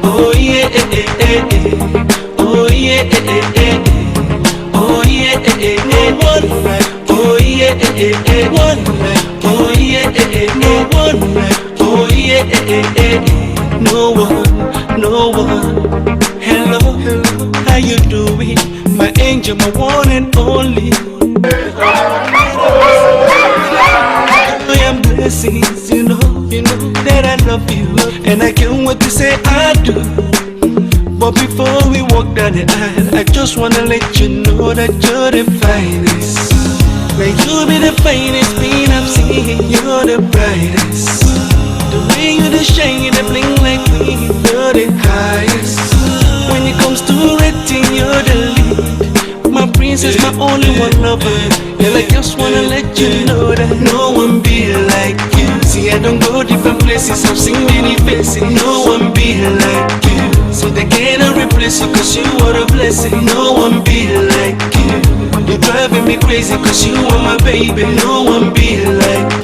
Oh yeah, oh yeah, oh yeah, one night. Oh yeah, one night. Oh yeah, one night. Oh yeah, no one. Hello, how you doing? My angel, my one and only. I am blessings, you know that I love you, and I can't wait to say I do. But before we walk down the aisle, I just wanna let you know that you're the finest. Like you be the finest being I've seen, you're the brightest. The way you the shine, you the bling like me, you're the highest. When it comes to rating, you're the lead. My princess, my only one lover. Girl, I just wanna let you know that no one be like you. See, I don't go different places, I've seen many faces. No one be like you. So they cannot replace you, cause you are a blessing. No one be like you. You're driving me crazy, cause you are my baby. No one be like you.